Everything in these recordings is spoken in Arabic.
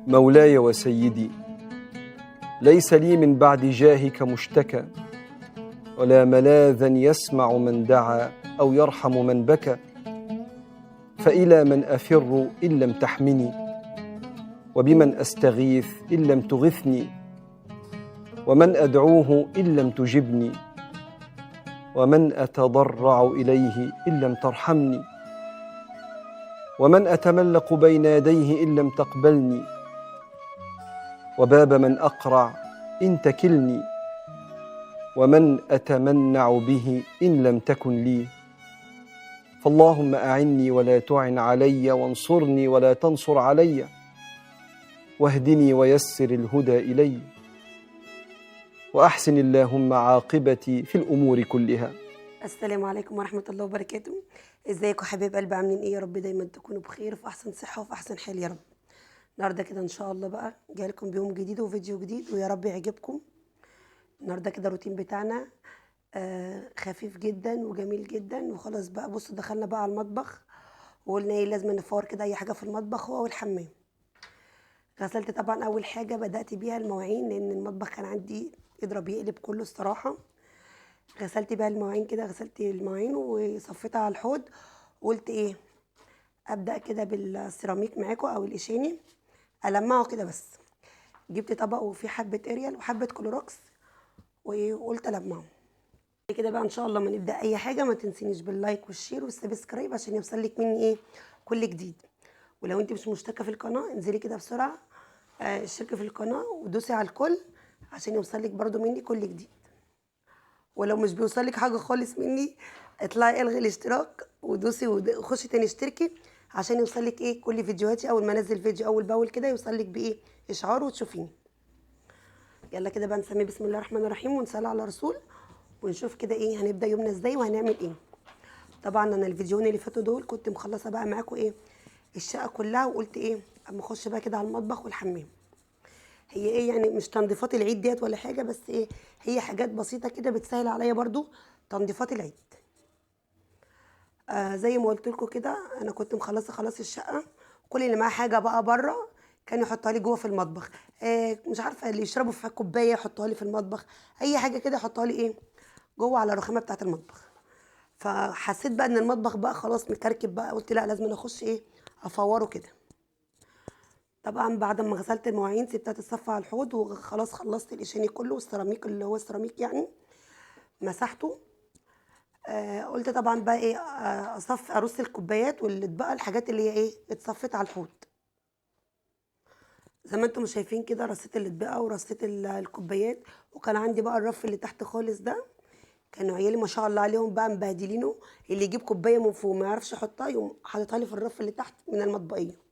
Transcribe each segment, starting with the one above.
مولاي وسيدي، ليس لي من بعد جاهك مشتكى، ولا ملاذا يسمع من دعا أو يرحم من بكى. فإلى من أفر إن لم تحمني، وبمن أستغيث إن لم تغثني، ومن أدعوه إن لم تجبني، ومن أتضرع إليه إن لم ترحمني، ومن أتملق بين يديه إن لم تقبلني، وباب من أقرع إن تكلني، ومن أتمنع به إن لم تكن لي. فاللهم أعني ولا تعن علي، وانصرني ولا تنصر علي، واهدني ويسر الهدى إلي، وأحسن اللهم عاقبتي في الأمور كلها. السلام عليكم ورحمة الله وبركاته. ازيكم حبايب قلبي، عاملين ايه؟ يا رب دايما تكونوا بخير وفي احسن صحة وفي احسن حال يا رب. النهارده كده ان شاء الله بقى جاي لكم بيوم جديد وفيديو جديد، ويا رب يعجبكم. النهارده كده الروتين بتاعنا خفيف جدا وجميل جدا. وخلاص بقى بصوا دخلنا بقى على المطبخ، وقلنا ايه لازم نفور كده اي حاجة في المطبخ هو والحمام. غسلت طبعا اول حاجة بدأت بيها المواعين، لان المطبخ كان عندي يضرب يقلب كله الصراحة. غسلت بقى المواعين كده، غسلت المواعين وصفيتها على الحوض، وقلت ايه ابدا كده بالسيراميك معاكم او الاشاني المعه كده. بس جبت طبق وفيه حبه اريال وحبه كلوروكس وقلت المعه كده بقى. ان شاء الله ما نبدا اي حاجه ما تنسينيش باللايك والشير والسبسكرايب عشان يوصلك مني ايه كل جديد. ولو انت مش مشتركه في القناه انزلي كده بسرعه اشتركي في القناه ودوسي على الكل عشان يوصلك برده مني كل جديد. ولو مش بيوصلك حاجه خالص مني اطلعي الغي الاشتراك ودوسي وخشي تاني اشتركي عشان يوصلك ايه كل فيديوهاتي. اول ما انزل فيديو اول باول كده يوصلك بايه اشعار وتشوفيني. يلا كده بقى نسمي بسم الله الرحمن الرحيم ونصلي على رسول ونشوف كده ايه هنبدا يومنا ازاي وهنعمل ايه. طبعا انا الفيديوهين اللي فاتوا دول كنت مخلصه بقى معاكم ايه الشقه كلها، وقلت ايه اما اخش بقى كده على المطبخ والحمام. هي ايه يعني مش تنظيفات العيد ديت ولا حاجه، بس ايه هي حاجات بسيطه كده بتسهل عليا برضو تنظيفات العيد. زي ما قلت لكم كده انا كنت مخلصه خلاص الشقه، كل اللي معاه حاجه بقى بره كان يحطها لي جوه في المطبخ. مش عارفه اللي يشربوا في كوبايه يحطوها لي في المطبخ، اي حاجه كده يحطوها لي ايه جوه على الرخامه بتاعه المطبخ. فحسيت بقى ان المطبخ بقى خلاص مكركب بقى، قلت لا لازم اخش ايه افوره كده. طبعا بعد ما غسلت المواعين سبتها تتصفى على الحوض وخلاص خلصت الاشاني كله والسيراميك اللي هو السيراميك يعني مسحته. قلت طبعا بقى ايه اصفي ارص الكوبايات واللي اتبقى الحاجات اللي هي ايه اتصفت على الحوض. زي ما انتم شايفين كده رصيت اللي اتبقى ورصيت الكوبايات. وكان عندي بقى الرف اللي تحت خالص ده كانوا عيالي ما شاء الله عليهم بقى مبهدلينه، اللي يجيب كوبايه من فوق ما يعرفش يحطها يقوم حاططها لي في الرف اللي تحت من المطبقيه.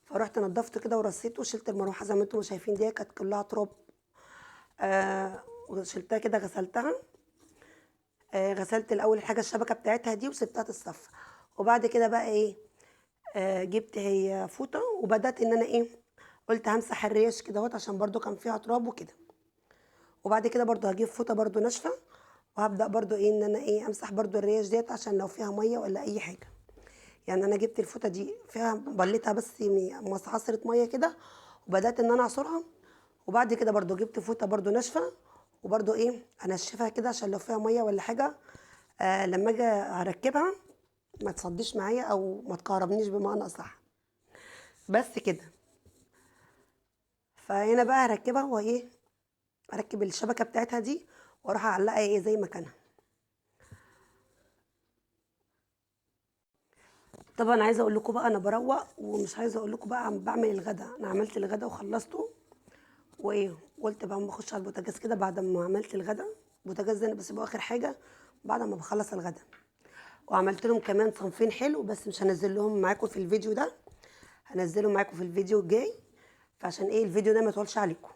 فرحت نضفته كده ورصيته وشلت المروحه زي ما انتم شايفين دي كانت كلها تراب. وشلتها كده غسلتها. غسلت الاول حاجه الشبكه بتاعتها دي وسبتها تتصفى. وبعد كده بقى ايه جبت هي فوطه وبدات ان انا ايه قلت همسح الريش كده اهوت عشان برده كان فيها تراب وكده. وبعد كده برده هجيب فوطه برده ناشفه وهبدا برده ايه ان انا ايه امسح برده الريش ديت عشان لو فيها ميه ولا اي حاجه. يعني انا جبت الفوطه دي فيها بليتها بس عصره ميه كده وبدات ان انا اعصرها. وبعد كده برده جبت فوطه برده ناشفه وبرده ايه انشفها كده عشان لو فيها ميه ولا حاجه لما اجي اركبها ما تصديش معايا او ما تكهربنيش بمعنى اصح. بس كده. فهنا بقى هركبها وايه اركب الشبكه بتاعتها دي واروح اعلقها ايه زي مكانها. طبعا عايزه اقول لكم بقى انا بروق ومش عايزه اقول لكم بقى بعمل الغدا. انا عملت الغدا وخلصته وايه قلت بقى اما اخش على البوتاجاز كده بعد ما عملت الغدا. البوتاجاز ده انا بسيبه اخر حاجه بعد ما بخلص الغدا. وعملت لهم كمان صنفين حلو بس مش هنزل لهم معاكم في الفيديو ده، هنزله معاكم في الفيديو الجاي فعشان ايه الفيديو ده ما يطولش عليكم.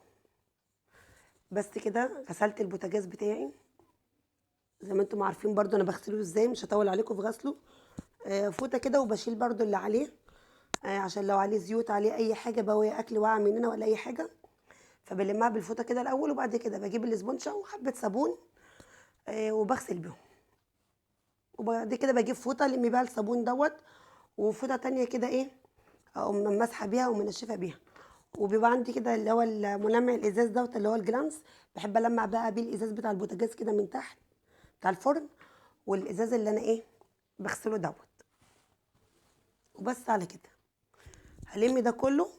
بس كده غسلت البوتاجاز بتاعي زي ما انتم عارفين برضو انا بغسله ازاي، مش هطول عليكم في غسله. فوطه كده وبشيل برضو اللي عليه عشان لو عليه زيوت عليه اي حاجه بواقي اكل واقع مننا ولا اي حاجه. فبلمها بالفوطه كده الاول وبعد كده بجيب الاسبونشه وحبه صابون وبغسل بيهم. وبعد كده بجيب فوطه الم بيها الصابون دوت، وفوطه تانية كده ايه اقوم ماسحه بيها ومنشفه بيها. وبيبقى عندي كده اللي هو الملمع الازاز دوت اللي هو الجلانس، بحب المع بقى بيه الازاز بتاع البوتاجاز كده من تحت بتاع الفرن، والازاز اللي انا ايه بغسله دوت. وبس على كده هلم ده كله،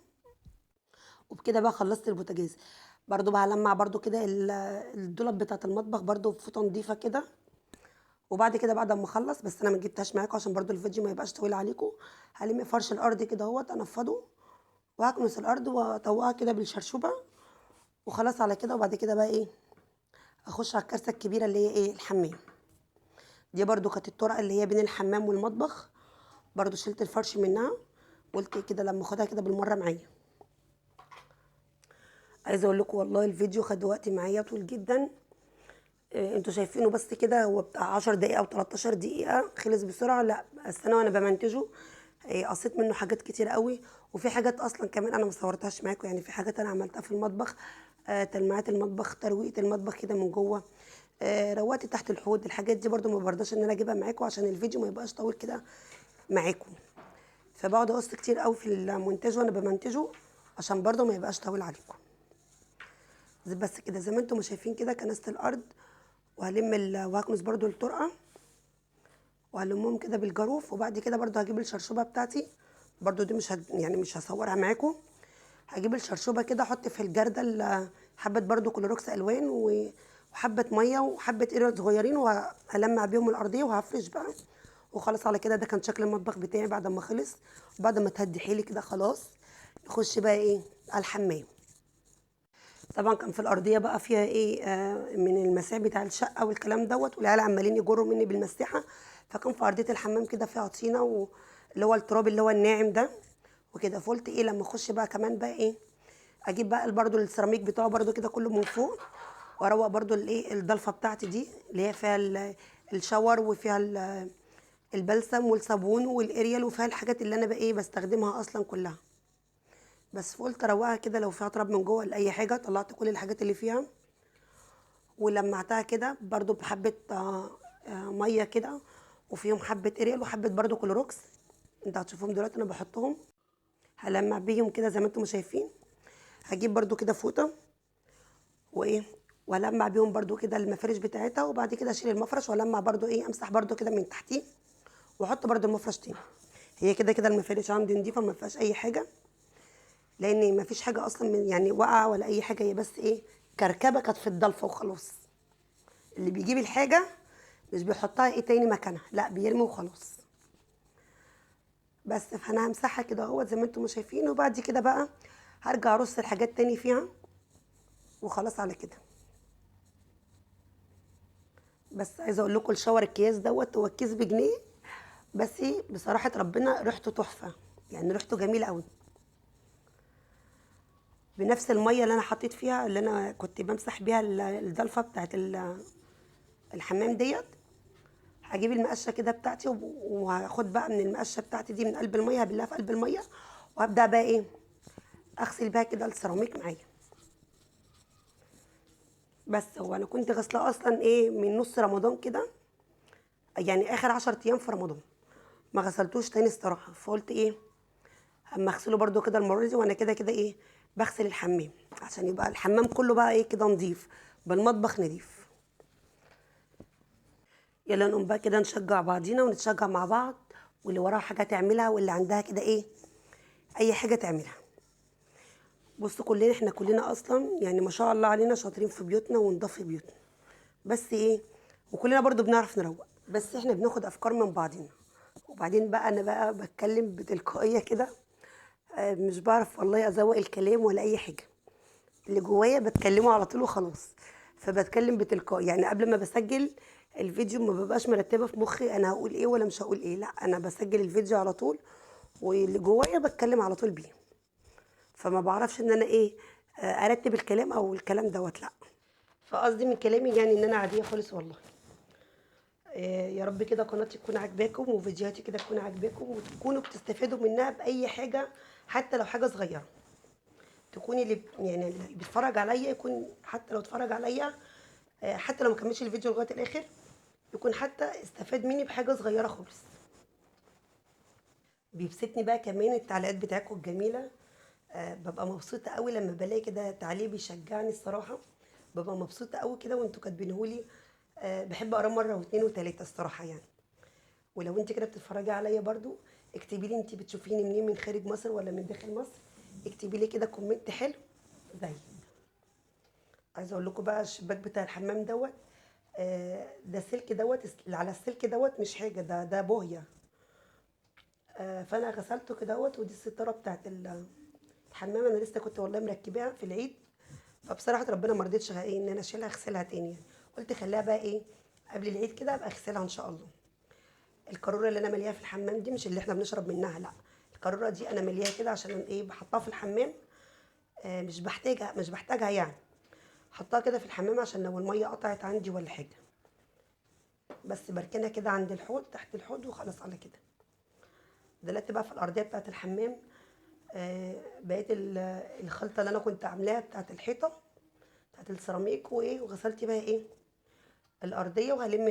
وبكده بقى خلصت البوتاجاز. برضو بقى هلمع برضو كده الدولاب بتاعت المطبخ برضو بفوطه نضيفه كده. وبعد كده بعد ما اخلص، بس انا ما جبتهاش معاكم عشان برضو الفيديو ما يبقاش طويل عليكم، هلم فرش الارض كده اهوت انفضه، وهكنس الارض واطوقها كده بالشرشوبه، وخلاص على كده. وبعد كده بقى ايه اخش على الكارثه الكبيره اللي هي ايه الحمام. دي برضو كانت الطرقه اللي هي بين الحمام والمطبخ، برضو شلت الفرش منها، قلت كده لما اخدها كده بالمره معايا. عايزه اقول لكم والله الفيديو خد وقت معايا طول جدا. انتوا شايفينه بس كده هو بتاع 10 دقايق او 13 دقيقه، خلص بسرعه. لا بس انا وانا بمنتجه قصيت منه حاجات كتير قوي، وفي حاجات اصلا كمان انا ما صورتهاش معاكم. يعني في حاجات انا عملتها في المطبخ، تلميعات المطبخ، ترويقه المطبخ كده من جوه، روقت تحت الحوض. الحاجات دي برده ما برضاش ان انا اجيبها معاكم عشان الفيديو ما يبقاش طويل كده معاكم. فبقعد اقص كتير قوي في المونتاج وانا بمنتجه عشان برده ما يبقاش طويل عليكم. بس كده زي ما انتم شايفين كده كنست الارض، وهكنس برده الطرقه وهلمهم كده بالجاروف. وبعد كده برده هجيب الشرشوبه بتاعتي، برده دي يعني مش هصورها معاكم. هجيب الشرشوبه كده احط في الجرده حبه برده كلوروكس الوان وحبه ميه وحبه قرد صغيرين، وهلمع بيهم الارضيه وهفرش بقى. وخلاص على كده ده كان شكل المطبخ بتاعي بعد ما خلص. وبعد ما تهدي حيلي كده خلاص نخش بقى ايه على الحمام. طبعا كان في الارضيه بقى فيها ايه من المساح بتاع الشقه والكلام دوت، والعيال عمالين يجروا مني بالمساحه. فكان في ارضيه الحمام كده فيها طينه واللي هو التراب اللي هو الناعم ده وكده. فقلت ايه لما اخش بقى كمان بقى ايه اجيب بقى برده السيراميك بتاعه برده كده كله من فوق، واروق برده الايه الضلفه بتاعتي دي اللي هي فيها الشاور وفيها البلسم والصابون والاريال وفيها الحاجات اللي انا بقى ايه بستخدمها اصلا كلها. بس قلت اروقها كده لو فيها تراب من جوه ولا اي حاجه. طلعت كل الحاجات اللي فيها ولمعتها كده برضو بحبه ميه كده، وفيهم حبه اريال وحبه برضو كلوروكس. انتوا هتشوفوهم دلوقتي انا بحطهم. هلمع بيهم كده زي ما انتم شايفين. هجيب برضو كده فوطه وايه والمع بيهم برضو كده المفارش بتاعتها. وبعد كده اشيل المفرش والمع برضو ايه امسح برضو كده من تحتيه واحط برضو المفرش تاني. هي كده كده المفارش عندي نضيفه ما فيهاش اي حاجه، لان ما فيش حاجه اصلا من يعني واقعه ولا اي حاجه، هي بس ايه كركبه كانت في الضلفه وخلاص. اللي بيجيب الحاجه مش بيحطها ايه تاني مكانها، لا بيرمي وخلاص. بس فانا همسحها كده اهوت زي ما انتم شايفين. وبعد كده بقى هرجع ارص الحاجات تاني فيها وخلاص على كده. بس عايزه اقول لكم الشاور الكياس دوت هو الكيس بجنيه، بس ايه بصراحه ربنا ريحته تحفه، يعني ريحته جميله قوي. بنفس الميه اللي انا حطيت فيها اللي انا كنت بمسح بيها الضلفه بتاعت الحمام ديت. هجيب المقشه كده بتاعتي وهاخد بقى من المقشه بتاعتي دي من قلب الميه هبلها في قلب الميه، وهبدا بقى ايه اغسل بقى كده السيراميك معايا. بس هو انا كنت غسلاه اصلا ايه من نص رمضان كده، يعني اخر 10 ايام في رمضان ما غسلتوش تاني الصراحه. فقلت ايه اما اغسله برده كده المره دي، وانا كده كده ايه بغسل الحمام عشان يبقى الحمام كله بقى ايه كده نضيف بالمطبخ نضيف. يلا نقوم بقى كده نشجع بعضينا ونتشجع مع بعض، واللي وراها حاجه تعملها واللي عندها كده ايه اي حاجه تعملها. بصوا كلنا احنا كلنا اصلا يعني ما شاء الله علينا شاطرين في بيوتنا ونضف في بيوتنا، بس ايه وكلنا برضو بنعرف نروق، بس احنا بناخد افكار من بعضنا. وبعدين بقى انا بقى بتكلم بتلقائيه كده، مش بعرف والله ازوق الكلام ولا اي حاجه، اللي جوايا بتكلمه على طول وخلاص. فبتكلم بتلقائي، يعني قبل ما بسجل الفيديو ما ببقاش مرتبه في مخي انا هقول ايه ولا مش هقول ايه، لا انا بسجل الفيديو على طول واللي جوايا بتكلم على طول بيه. فما بعرفش ان انا ايه ارتب الكلام او الكلام دوت لا. فقصدي من كلامي يعني ان انا عاديه خالص والله. يا رب كده قناتي تكون عاجباكم وفيديوهاتي كده تكون عاجباكم وتكونوا بتستفادوا منها باي حاجه، حتى لو حاجه صغيره. تكوني يعني اللي بيتفرج عليا يكون حتى لو اتفرج عليا حتى لو ما كملش الفيديو لغايه الاخر يكون حتى استفاد مني بحاجه صغيره خالص. بيبسطني بقى كمان التعليقات بتاعتكم الجميله. ببقى مبسوطه قوي لما بلاقي كده تعليق بيشجعني الصراحه. ببقى مبسوطه قوي كده وانتوا كاتبينهولي. بحب اقراه مره واثنين وثلاثه الصراحه يعني. ولو انت كده بتتفرجي عليا برضو، اكتبي لي انت بتشوفيني منين، من خارج مصر ولا من داخل مصر. اكتبي لي كده كومنت حلو زي. عايزه اقول لكم بقى الشباك بتاع الحمام دوت. ده سلك دوت، اللي على السلك دوت مش حاجه، ده بوهيه. فانا غسلته كده دوت، ودي الستاره بتاعت الحمام. انا لسه كنت والله مركباها في العيد. فبصراحه ربنا ما رضيتش ايه ان انا اشيلها اغسلها تاني يعني. قلت خليها بقى ايه، قبل العيد كده ابقى اغسلها ان شاء الله. القاروره اللي انا مالياها في الحمام دي مش اللي احنا بنشرب منها، لا. القاروره دي انا مالياها كده عشان ايه، بحطها في الحمام. مش بحتاجها يعني. حطها كده في الحمام عشان لو الميه قطعت عندي ولا حاجه. بس بركنها كده عند الحوض، تحت الحوض، وخلاص على كده. دلوقتي بقى في الارضيه بتاعه الحمام. بقيت الخلطه اللي انا كنت عاملاها بتاعه الحيطه، بتاعه السيراميك، وايه، وغسلت بقى ايه الارضيه. وهلم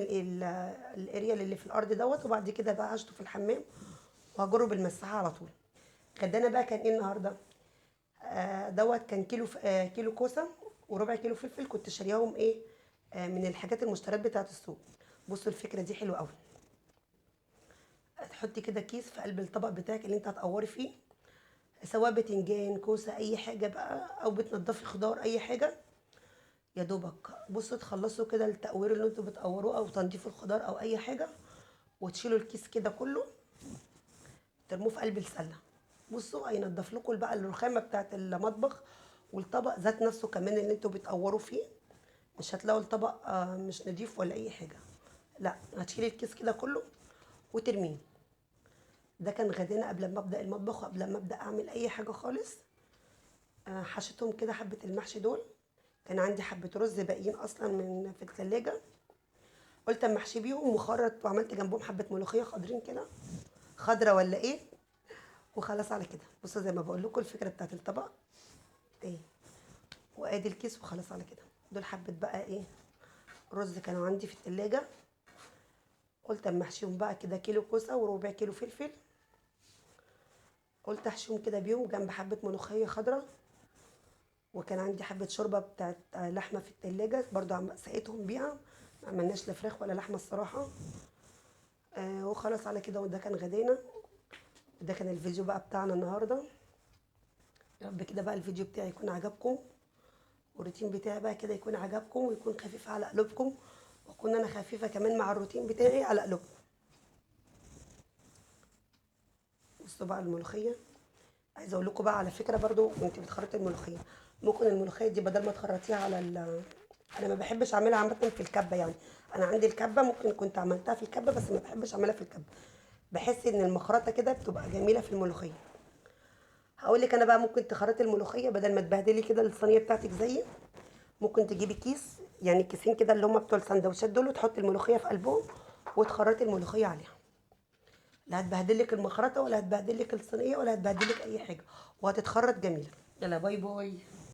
الاريال اللي في الارض دوت. وبعد كده بقى هشطه في الحمام، وهجره بالمساحه على طول. غدانا بقى كان ايه النهارده؟ دوت كان كيلو كوسه وربع كيلو فلفل. كنت شارياهم ايه، من الحاجات المشتريات بتاعه السوق. بصوا الفكره دي حلوه قوي. تحطي كده كيس في قلب الطبق بتاعك اللي انت هتقوري فيه، سواء بتنجان، كوسه، اي حاجه بقى، او بتنضفي خضار، اي حاجه. يا دوبك بصوا تخلصوا كده التقوير اللي انتوا بتقوروه، او تنظيف الخضار، او اي حاجه. وتشيلوا الكيس كده كله، ترموه في قلب السله. بصوا هينضف لكم بقى الرخامه بتاعت المطبخ، والطبق ذات نفسه كمان اللي انتوا بتقوروا فيه. مش هتلاقوا الطبق مش نضيف ولا اي حاجه. لا، هتشيلي الكيس كده كله وترميه. ده كان غدانا قبل ما ابدا المطبخ، وقبل ما ابدا اعمل اي حاجه خالص. حشيتهم كده حبه المحشي دول. كان عندي حبه رز باقيين اصلا من في الثلاجه. قلت اما احشي بيهم وخرط، وعملت جنبهم حبه ملوخيه خضرين كده، خضره ولا ايه. وخلاص على كده. بصوا زي ما بقول لكم الفكره بتاعت الطبق ايه. وادي الكيس، وخلاص على كده. دول حبه بقى ايه، رز كانوا عندي في الثلاجه. قلت اما احشيهم بقى كده، كيلو كوسه وربع كيلو فلفل. قلت احشيهم كده بيهم جنب حبه ملوخيه خضره. وكان عندي حبه شوربه بتاعت لحمه في التلاجة برضو، سقيتهم بيها. ما عملناش لا فراخ ولا لحمه الصراحه. وخلاص على كده. وده كان غدانا. وده كان الفيديو بقى بتاعنا النهارده. يا رب كده بقى الفيديو بتاعي يكون عجبكم، والروتين بتاعي بقى كده يكون عجبكم، ويكون خفيف على قلوبكم، واكون انا خفيفه كمان مع الروتين بتاعي على قلوبكم. بصوا بقى الملوخيه. عايزه اقول لكم بقى على فكره برضو، وانت بتخرطي الملوخيه، ممكن الملوخيه دي بدل ما تخرطيها على انا ما بحبش اعملها عامه في الكبه يعني. انا عندي الكبه، ممكن كنت عملتها في الكبه، بس ما بحبش اعملها في الكبه. بحس ان المخرطه كده بتبقى جميله في الملوخيه. هقول لك انا بقى، ممكن تخرطي الملوخيه بدل ما تبهدلي كده الصينيه بتاعتك زيي. ممكن تجيبي كيس، يعني كيسين كده اللي هم بتوع السندوتشات دول، وتحطي الملوخيه في قلبهم، وتخرطي الملوخيه عليها. لا هتبهدلك المخرطه، ولا هتبهدلك الصينيه، ولا هتبهدلك اي حاجه، وهتتخرط جميله. يلا باي باي.